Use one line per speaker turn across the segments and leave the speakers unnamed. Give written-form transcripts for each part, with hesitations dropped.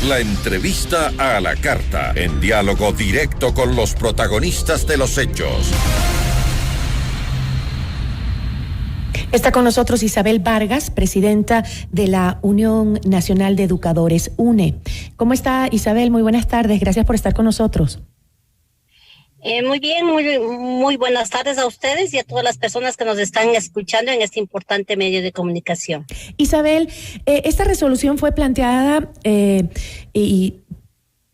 La entrevista a la carta, en diálogo directo con los protagonistas de los hechos.
Está con nosotros Isabel Vargas, presidenta de la Unión Nacional de Educadores, UNE. ¿Cómo está, Isabel? Muy buenas tardes. Gracias por estar con nosotros.
Muy bien, muy buenas tardes a ustedes y a todas las personas que nos están escuchando en este importante medio de comunicación.
Isabel, esta resolución fue planteada y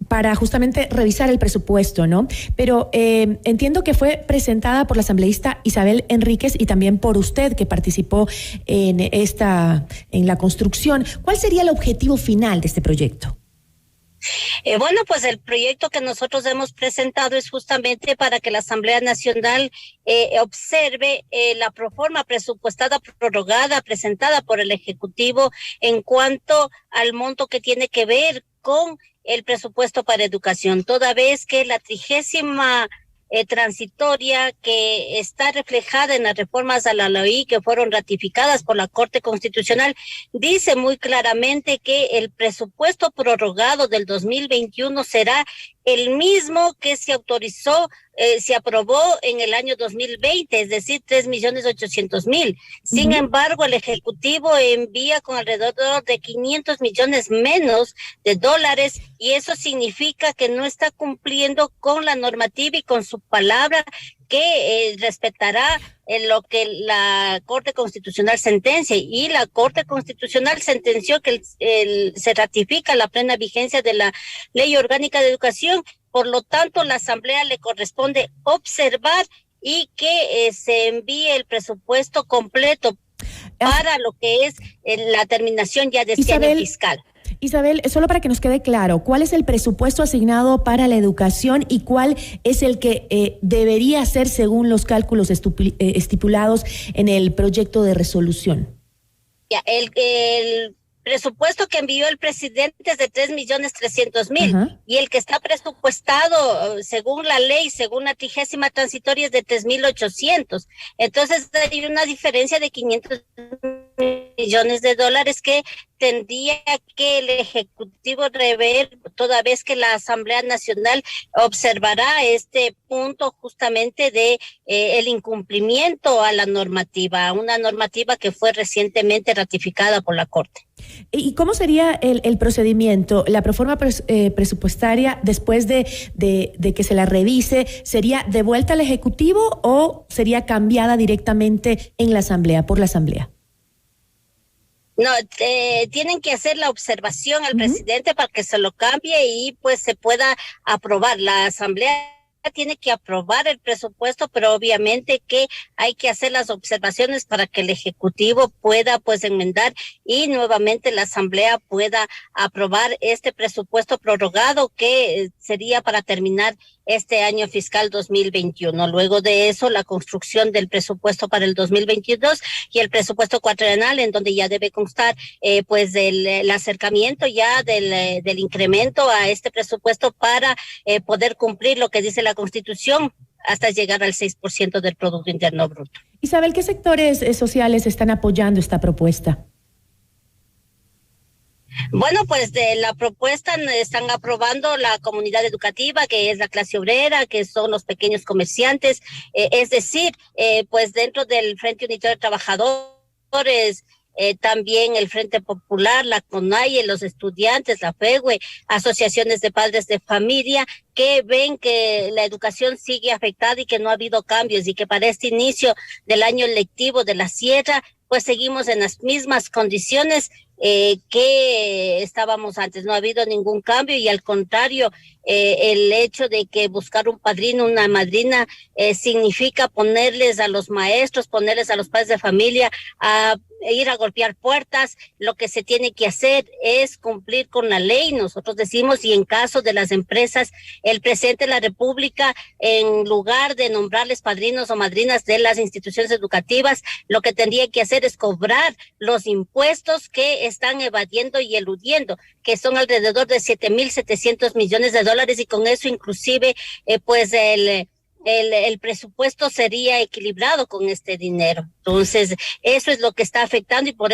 para justamente revisar el presupuesto, ¿no? Pero entiendo que fue presentada por la asambleísta Isabel Enríquez y también por usted, que participó en la construcción. ¿Cuál sería el objetivo final de este proyecto?
Bueno, pues el proyecto que nosotros hemos presentado es justamente para que la Asamblea Nacional observe la proforma presupuestada prorrogada presentada por el Ejecutivo en cuanto al monto que tiene que ver con el presupuesto para educación, toda vez que la 30ª transitoria que está reflejada en las reformas a la LOI que fueron ratificadas por la Corte Constitucional dice muy claramente que el presupuesto prorrogado del 2021 será el mismo que se autorizó, se aprobó en el año 2020, es decir, 3.800.000. Sin embargo, el Ejecutivo envía con alrededor de 500 millones menos de dólares y eso significa que no está cumpliendo con la normativa y con su palabra que respetará lo que la Corte Constitucional sentencia, y la Corte Constitucional sentenció que se ratifica la plena vigencia de la Ley Orgánica de Educación. Por lo tanto, la Asamblea le corresponde observar y que se envíe el presupuesto completo para lo que es la terminación ya de este año fiscal.
Isabel, solo para que nos quede claro, ¿cuál es el presupuesto asignado para la educación y cuál es el que debería ser según los cálculos estipulados en el proyecto de resolución?
Ya, el presupuesto que envió el presidente es de 3.300.000 y el que está presupuestado según la ley, según la 30ª transitoria, es de 3.800. Entonces hay una diferencia de 500 millones de dólares que tendría que el Ejecutivo rever, toda vez que la Asamblea Nacional observará este punto justamente de el incumplimiento a la normativa, una normativa que fue recientemente ratificada por la Corte.
¿Y cómo sería el procedimiento? ¿La proforma presupuestaria, después de que se la revise, sería devuelta al Ejecutivo o sería cambiada directamente en la Asamblea, por la Asamblea?
No, tienen que hacer la observación al presidente para que se lo cambie y pues se pueda aprobar. La Asamblea tiene que aprobar el presupuesto, pero obviamente que hay que hacer las observaciones para que el Ejecutivo pueda pues enmendar y nuevamente la Asamblea pueda aprobar este presupuesto prorrogado que sería para terminar este año fiscal 2021. Luego de eso, la construcción del presupuesto para el 2022 y el presupuesto cuatrienal, en donde ya debe constar pues el acercamiento ya del incremento a este presupuesto para poder cumplir lo que dice la Constitución hasta llegar al 6% del Producto Interno Bruto.
Isabel, ¿qué sectores sociales están apoyando esta propuesta?
Bueno, pues de la propuesta están aprobando la comunidad educativa, que es la clase obrera, que son los pequeños comerciantes, es decir, pues dentro del Frente Unitario de Trabajadores, también el Frente Popular, la CONAIE, los estudiantes, la FEGUE, asociaciones de padres de familia, que ven que la educación sigue afectada y que no ha habido cambios y que para este inicio del año lectivo de la Sierra, pues seguimos en las mismas condiciones que estábamos antes. No ha habido ningún cambio y al contrario, el hecho de que buscar un padrino, una madrina, significa ponerles a los maestros, ponerles a los padres de familia a ir a golpear puertas. Lo que se tiene que hacer es cumplir con la ley, nosotros decimos, y en caso de las empresas, el presidente de la República, en lugar de nombrarles padrinos o madrinas de las instituciones educativas, lo que tendría que hacer es cobrar los impuestos que están evadiendo y eludiendo, que son alrededor de 7.700 millones de dólares, y con eso inclusive pues el presupuesto sería equilibrado con este dinero. Entonces, eso es lo que está afectando y por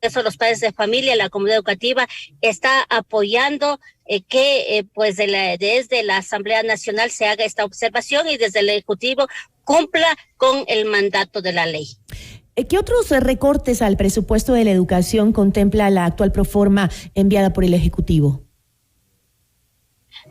eso los padres de familia, la comunidad educativa está apoyando que pues desde la Asamblea Nacional se haga esta observación y desde el Ejecutivo cumpla con el mandato de la ley.
¿Qué otros recortes al presupuesto de la educación contempla la actual proforma enviada por el Ejecutivo?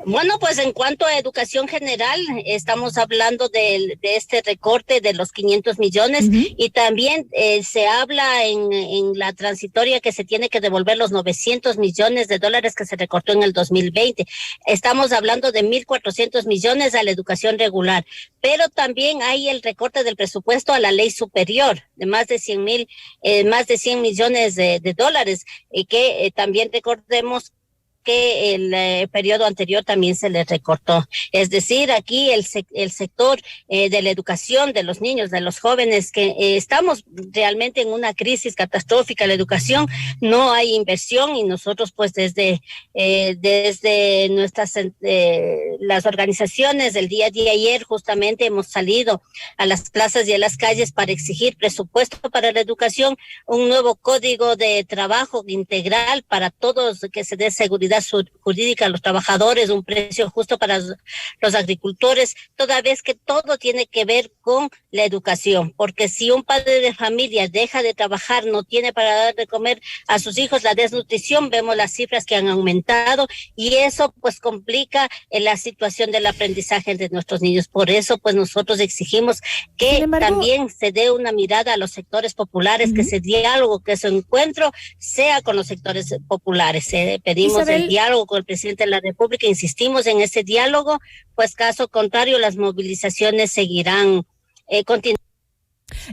Bueno, pues en cuanto a educación general, estamos hablando de este recorte de los 500 millones y también se habla en la transitoria que se tiene que devolver los 900 millones de dólares que se recortó en el 2020. Estamos hablando de 1.400 millones a la educación regular, pero también hay el recorte del presupuesto a la ley superior de más de 100 millones de dólares y que también recordemos que el periodo anterior también se le recortó. Es decir, aquí el sector de la educación de los niños, de los jóvenes, que estamos realmente en una crisis catastrófica. La educación, no hay inversión y nosotros pues desde nuestras las organizaciones del día a día ayer justamente hemos salido a las plazas y a las calles para exigir presupuesto para la educación, un nuevo código de trabajo integral para todos, que se dé seguridad jurídica a los trabajadores, un precio justo para los agricultores, toda vez que todo tiene que ver con la educación, porque si un padre de familia deja de trabajar, no tiene para dar de comer a sus hijos, la desnutrición, vemos las cifras que han aumentado y eso pues complica la situación del aprendizaje de nuestros niños. Por eso pues nosotros exigimos que también se dé una mirada a los sectores populares, que ese diálogo, que ese encuentro sea con los sectores populares. Pedimos el diálogo con el presidente de la República, insistimos en ese diálogo, pues caso contrario las movilizaciones seguirán continuando.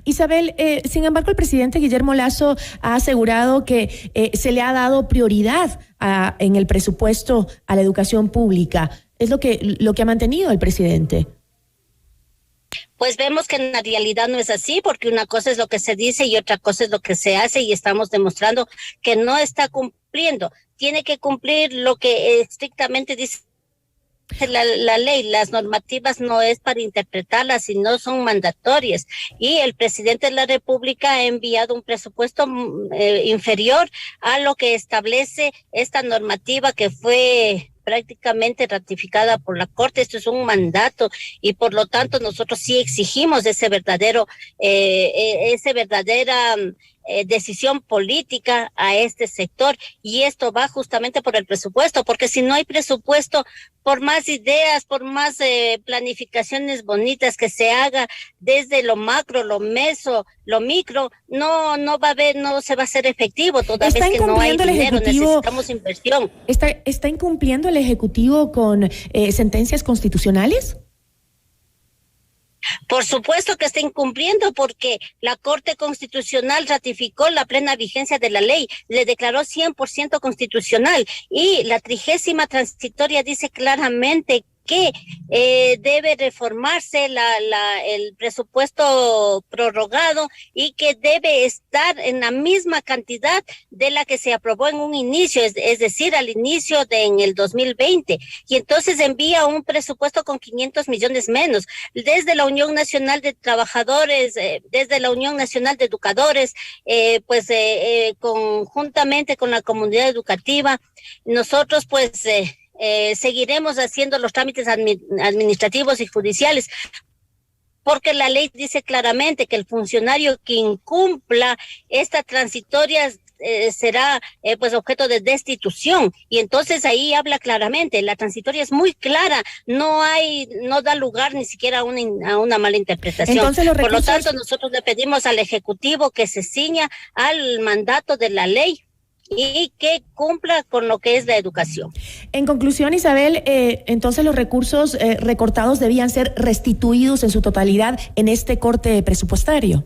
Isabel, sin embargo, el presidente Guillermo Lasso ha asegurado que se le ha dado prioridad en el presupuesto a la educación pública. Es lo que ha mantenido el presidente.
Pues vemos que en la realidad no es así, porque una cosa es lo que se dice y otra cosa es lo que se hace, y estamos demostrando que no está cumpliendo. Tiene que cumplir lo que estrictamente dice la ley. Las normativas no es para interpretarlas, sino son mandatorias. Y el presidente de la República ha enviado un presupuesto inferior a lo que establece esta normativa que fue prácticamente ratificada por la Corte. Esto es un mandato y por lo tanto nosotros sí exigimos esa verdadera decisión política a este sector, y esto va justamente por el presupuesto, porque si no hay presupuesto, por más ideas, por más planificaciones bonitas que se haga desde lo macro, lo meso, lo micro, no va a haber, no se va a hacer efectivo, toda vez que no hay dinero, necesitamos inversión.
¿Está incumpliendo el Ejecutivo con sentencias constitucionales?
Por supuesto que está incumpliendo, porque la Corte Constitucional ratificó la plena vigencia de la ley, le declaró 100% constitucional, y la 30ª transitoria dice claramente que debe reformarse el presupuesto prorrogado y que debe estar en la misma cantidad de la que se aprobó en un inicio, es decir, al inicio en el 2020. Y entonces envía un presupuesto con 500 millones menos. Desde la Unión Nacional de Trabajadores, desde la Unión Nacional de Educadores, conjuntamente con la comunidad educativa, nosotros seguiremos haciendo los trámites administrativos y judiciales, porque la ley dice claramente que el funcionario que incumpla esta transitoria será objeto de destitución, y entonces ahí habla claramente, la transitoria es muy clara, no da lugar ni siquiera a una mala interpretación.
Entonces,
por lo tanto, nosotros le pedimos al Ejecutivo que se ciña al mandato de la ley y que cumpla con lo que es la educación.
En conclusión, Isabel, entonces los recursos recortados debían ser restituidos en su totalidad en este corte presupuestario.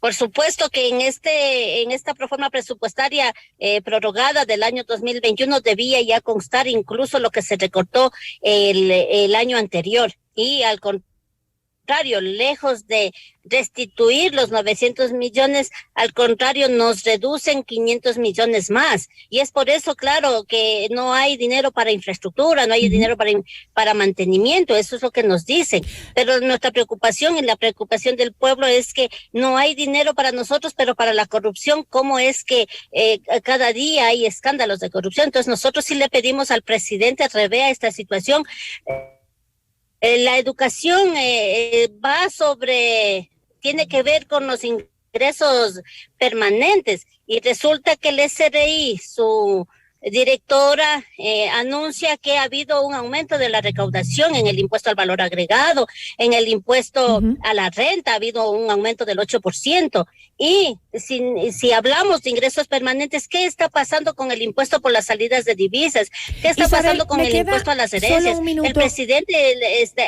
Por supuesto que en esta proforma presupuestaria prorrogada del año 2021 debía ya constar incluso lo que se recortó el año anterior, y al contrario, contrario, lejos de restituir los 900 millones, al contrario, nos reducen 500 millones más. Y es por eso, claro, que no hay dinero para infraestructura, no hay dinero para mantenimiento, eso es lo que nos dicen. Pero nuestra preocupación y la preocupación del pueblo es que no hay dinero para nosotros, pero para la corrupción, ¿cómo es que cada día hay escándalos de corrupción? Entonces nosotros sí le pedimos al presidente revea esta situación. La educación tiene que ver con los ingresos permanentes y resulta que el SRI, su directora, anuncia que ha habido un aumento de la recaudación en el impuesto al valor agregado, en el impuesto a la renta ha habido un aumento del 8%. Y si hablamos de ingresos permanentes, ¿qué está pasando con el impuesto por las salidas de divisas? ¿Qué está pasando con el impuesto a las herencias? El presidente,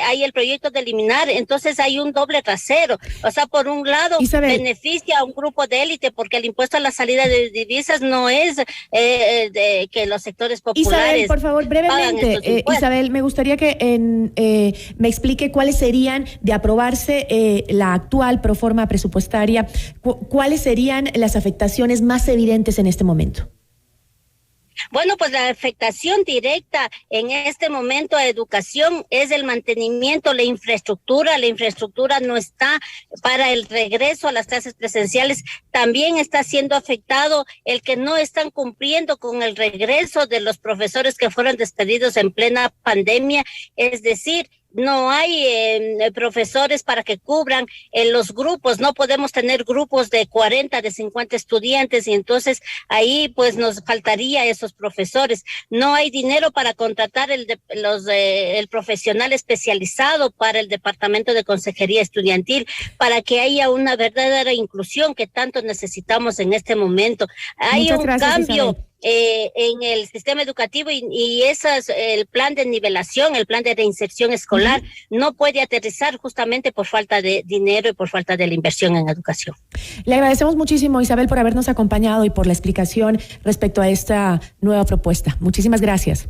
hay el proyecto de eliminar, entonces hay un doble rasero. O sea, por un lado, beneficia a un grupo de élite porque el impuesto a la salida de divisas no es que los sectores populares.
Isabel, por favor, brevemente, Isabel, me gustaría que me explique cuáles serían, de aprobarse la actual proforma presupuestaria, cuáles serían las afectaciones más evidentes en este momento.
Bueno, pues la afectación directa en este momento a educación es el mantenimiento, la infraestructura no está para el regreso a las clases presenciales, también está siendo afectado el que no están cumpliendo con el regreso de los profesores que fueron despedidos en plena pandemia, es decir, no hay profesores para que cubran los grupos, no podemos tener grupos de 40, de 50 estudiantes y entonces ahí pues nos faltaría esos profesores. No hay dinero para contratar el profesional especializado para el Departamento de Consejería Estudiantil, para que haya una verdadera inclusión que tanto necesitamos en este momento. Hay un cambio, Isabel, en el sistema educativo y el plan de nivelación, el plan de reinserción escolar no puede aterrizar justamente por falta de dinero y por falta de la inversión en educación.
Le agradecemos muchísimo, Isabel, por habernos acompañado y por la explicación respecto a esta nueva propuesta. Muchísimas gracias.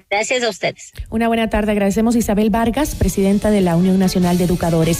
Gracias a ustedes.
Una buena tarde. Agradecemos a Isabel Vargas, presidenta de la Unión Nacional de Educadores.